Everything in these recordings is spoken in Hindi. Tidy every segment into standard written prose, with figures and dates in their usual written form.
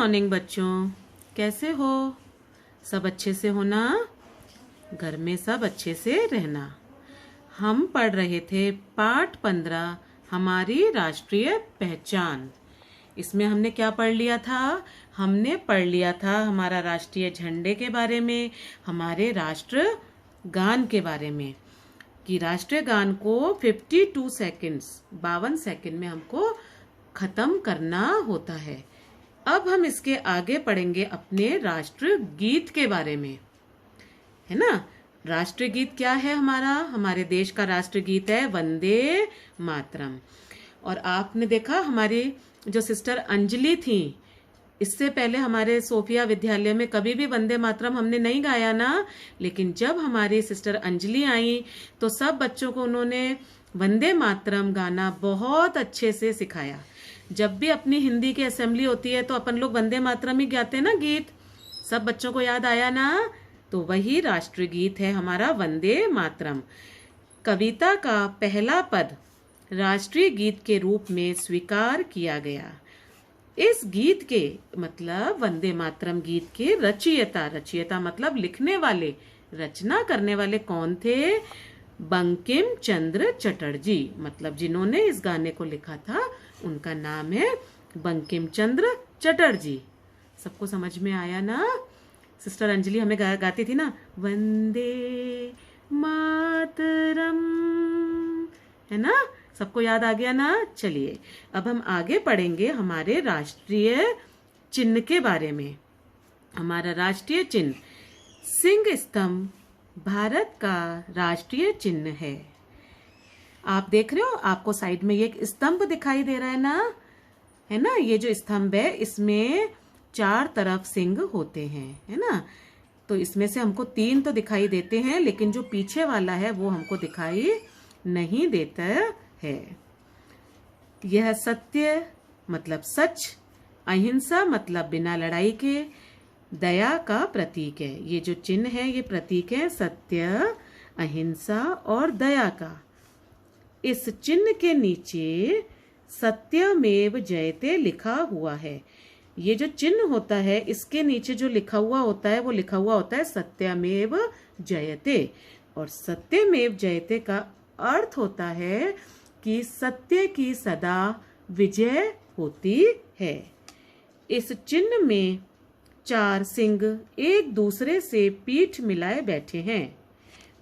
मॉर्निंग बच्चों, कैसे हो? सब अच्छे से हो ना? घर में सब अच्छे से रहना। हम पढ़ रहे थे पाठ 15 हमारी राष्ट्रीय पहचान। इसमें हमने क्या पढ़ लिया था? हमने पढ़ लिया था हमारा राष्ट्रीय झंडे के बारे में, हमारे राष्ट्र गान के बारे में, कि राष्ट्रीय गान को 52 सेकंड्स 52 सेकंड में हमको खत्म करना होता है। अब हम इसके आगे पढ़ेंगे अपने राष्ट्र गीत के बारे में, है ना। राष्ट्रीय गीत क्या है? हमारे देश का राष्ट्रीय गीत है वंदे मातरम। और आपने देखा हमारी जो सिस्टर अंजलि थी, इससे पहले हमारे सोफिया विद्यालय में कभी भी वंदे मातरम हमने नहीं गाया ना, लेकिन जब हमारी सिस्टर अंजलि आई तो सब बच्चों को उन्होंने वंदे मातरम गाना बहुत अच्छे से सिखाया। जब भी अपनी हिंदी की असेंबली होती है तो अपन लोग वंदे मातरम ही गाते हैं ना गीत। सब बच्चों को याद आया ना? तो वही राष्ट्रीय गीत है हमारा वंदे मातरम। कविता का पहला पद राष्ट्रीय गीत के रूप में स्वीकार किया गया। इस गीत के मतलब वंदे मातरम गीत के रचयिता मतलब लिखने वाले, रचना करने वाले कौन थे? बंकिम चंद्र चटर्जी। मतलब जिन्होंने इस गाने को लिखा था उनका नाम है बंकिम चंद्र चटर्जी। सबको समझ में आया ना? सिस्टर अंजलि हमें गाती थी ना, वंदे मातरम, है ना। सबको याद आ गया ना? चलिए अब हम आगे पढ़ेंगे हमारे राष्ट्रीय चिन्ह के बारे में। हमारा राष्ट्रीय चिन्ह सिंह स्तंभ भारत का राष्ट्रीय चिन्ह है। आप देख रहे हो, आपको साइड में ये एक स्तंभ दिखाई दे रहा है ना, है ना। ये जो स्तंभ है इसमें 4 तरफ सिंह होते हैं, है ना। तो इसमें से हमको 3 तो दिखाई देते हैं, लेकिन जो पीछे वाला है वो हमको दिखाई नहीं देता है। यह सत्य मतलब सच, अहिंसा मतलब बिना लड़ाई के, दया का प्रतीक है। ये जो चिन्ह है ये प्रतीक है सत्य, अहिंसा और दया का। इस चिन्ह के नीचे सत्यमेव जयते लिखा हुआ है। ये जो चिन्ह होता है इसके नीचे जो लिखा हुआ होता है वो लिखा हुआ होता है सत्यमेव जयते। और सत्यमेव जयते का अर्थ होता है कि सत्य की सदा विजय होती है। इस चिन्ह में 4 सिंह एक दूसरे से पीठ मिलाए बैठे हैं,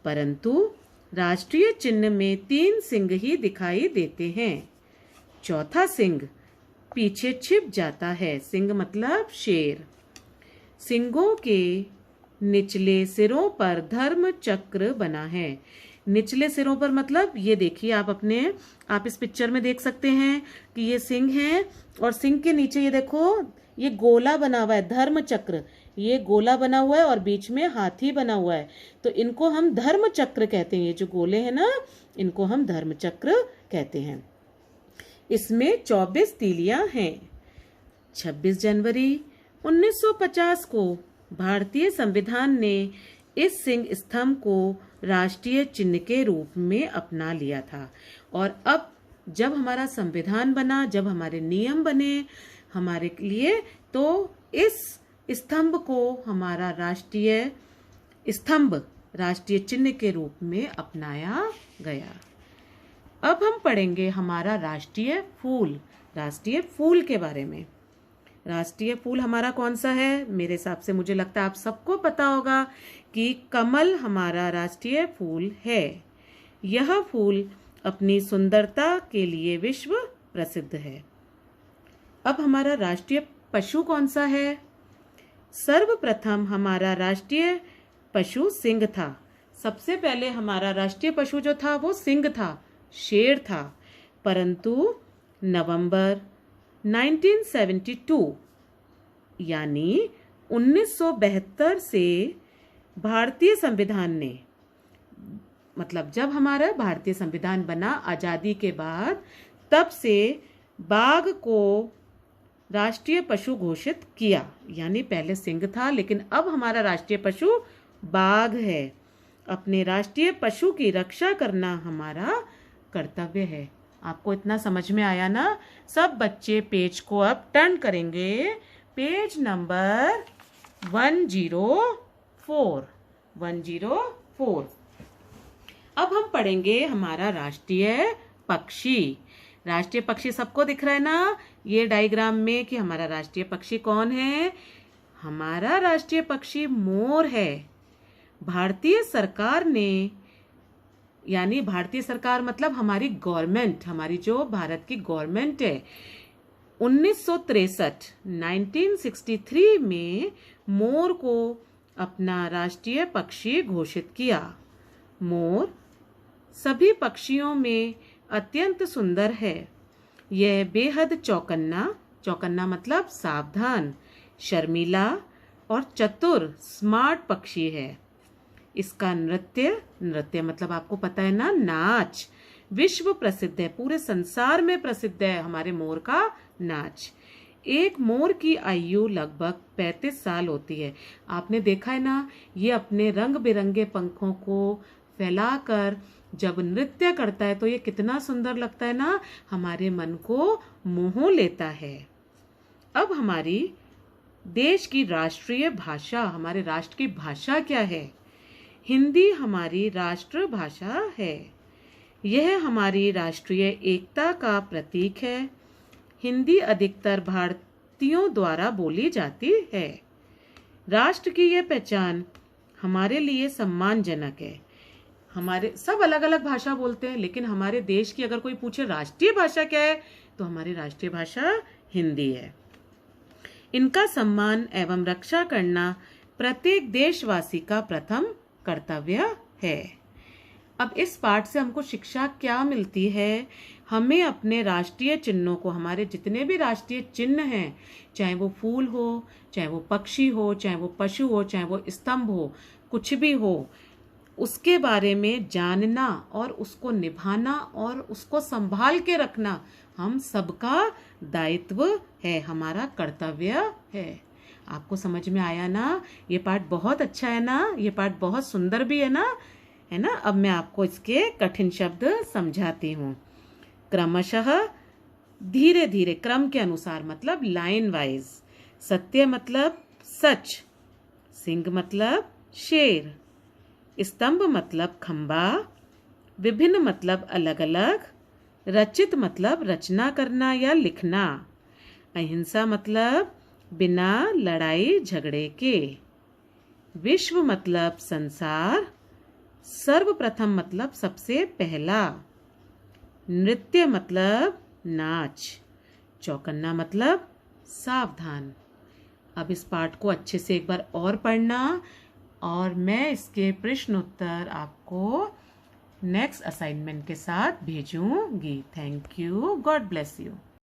परंतु राष्ट्रीय चिन्ह में 3 सिंह ही दिखाई देते हैं। चौथा सिंह पीछे छिप जाता है। सिंह मतलब शेर। सिंगों के निचले सिरों पर धर्म चक्र बना है। निचले सिरों पर मतलब ये देखिए, आप इस पिक्चर में देख सकते हैं कि ये सिंह हैं और सिंह के नीचे ये देखो, ये गोला बना हुआ है, धर्म चक्र। ये गोला बना हुआ है और बीच में हाथी बना हुआ है, तो इनको हम धर्म चक्र कहते हैं। ये जो गोले हैं ना, इनको हम धर्म चक्र कहते हैं। इसमें 24 तीलियां हैं। 26 जनवरी 1950 को भारतीय संविधान ने इस सिंह स्तंभ को राष्ट्रीय चिन्ह के रूप में अपना लिया था। और अब जब हमारा संविधान बना, जब हमारे नियम बने हमारे लिए, तो इस स्तंभ को हमारा राष्ट्रीय स्तंभ राष्ट्रीय चिन्ह के रूप में अपनाया गया। अब हम पढ़ेंगे हमारा राष्ट्रीय फूल के बारे में। राष्ट्रीय फूल हमारा कौन सा है? मेरे हिसाब से मुझे लगता है आप सबको पता होगा कि कमल हमारा राष्ट्रीय फूल है। यह फूल अपनी सुंदरता के लिए विश्व प्रसिद्ध है। अब हमारा राष्ट्रीय पशु कौन सा है? सर्वप्रथम हमारा राष्ट्रीय पशु सिंह था। सबसे पहले हमारा राष्ट्रीय पशु जो था वो सिंह था, शेर था। परंतु नवंबर 1972 यानी 1972 से भारतीय संविधान ने, मतलब जब हमारा भारतीय संविधान बना आजादी के बाद, तब से बाघ को राष्ट्रीय पशु घोषित किया। यानी पहले सिंह था, लेकिन अब हमारा राष्ट्रीय पशु बाघ है। अपने राष्ट्रीय पशु की रक्षा करना हमारा कर्तव्य है। आपको इतना समझ में आया ना? सब बच्चे पेज को अब टर्न करेंगे पेज नंबर 104। 104। अब हम पढ़ेंगे हमारा राष्ट्रीय पक्षी। राष्ट्रीय पक्षी सबको दिख रहा है ना ये डायग्राम में कि हमारा राष्ट्रीय पक्षी कौन है? हमारा राष्ट्रीय पक्षी मोर है। भारतीय सरकार ने, यानी भारतीय सरकार मतलब हमारी गवर्नमेंट, हमारी जो भारत की गवर्नमेंट है, 1963 में मोर को अपना राष्ट्रीय पक्षी घोषित किया। मोर सभी पक्षियों में अत्यंत सुंदर है। यह बेहद चौकन्ना, चौकन्ना मतलब सावधान, शर्मीला और चतुर, स्मार्ट पक्षी है। इसका नृत्य, नृत्य मतलब आपको पता है ना, नाच, विश्व प्रसिद्ध है। पूरे संसार में प्रसिद्ध है हमारे मोर का नाच। एक मोर की आयु लगभग 35 साल होती है। आपने देखा है ना, ये अपने रंग बिरंगे पंखों को फैलाकर जब नृत्य करता है तो ये कितना सुंदर लगता है ना, हमारे मन को मोह लेता है। अब हमारी देश की राष्ट्रीय भाषा, हमारे राष्ट्र की भाषा क्या है? हिंदी हमारी राष्ट्र भाषा है। यह हमारी राष्ट्रीय एकता का प्रतीक है। हिंदी अधिकतर भारतीयों द्वारा बोली जाती है। राष्ट्र की यह पहचान हमारे लिए सम्मानजनक है। हमारे सब अलग अलग भाषा बोलते हैं, लेकिन हमारे देश की अगर कोई पूछे राष्ट्रीय भाषा क्या है, तो हमारी राष्ट्रीय भाषा हिंदी है। इनका सम्मान एवं रक्षा करना प्रत्येक देशवासी का प्रथम कर्तव्य है। अब इस पाठ से हमको शिक्षा क्या मिलती है? हमें अपने राष्ट्रीय चिन्हों को, हमारे जितने भी राष्ट्रीय चिन्ह हैं, चाहे वो फूल हो, चाहे वो पक्षी हो, चाहे वो पशु हो, चाहे वो स्तंभ हो, कुछ भी हो, उसके बारे में जानना और उसको निभाना और उसको संभाल के रखना हम सबका दायित्व है, हमारा कर्तव्य है। आपको समझ में आया ना? ये पाठ बहुत अच्छा है ना, ये पाठ बहुत सुंदर भी है ना, है ना। अब मैं आपको इसके कठिन शब्द समझाती हूँ। क्रमशः, धीरे धीरे, क्रम के अनुसार मतलब लाइन वाइज। सत्य मतलब सच। सिंह मतलब शेर। स्तंभ मतलब खंबा। विभिन्न मतलब अलग अलग। रचित मतलब रचना करना या लिखना। अहिंसा मतलब बिना लड़ाई झगड़े के। विश्व मतलब संसार। सर्वप्रथम मतलब सबसे पहला। नृत्य मतलब नाच। चौकन्ना मतलब सावधान। अब इस पाठ को अच्छे से एक बार और पढ़ना, और मैं इसके प्रश्न उत्तर आपको नेक्स्ट असाइनमेंट के साथ भेजूंगी। Thank you. God bless you.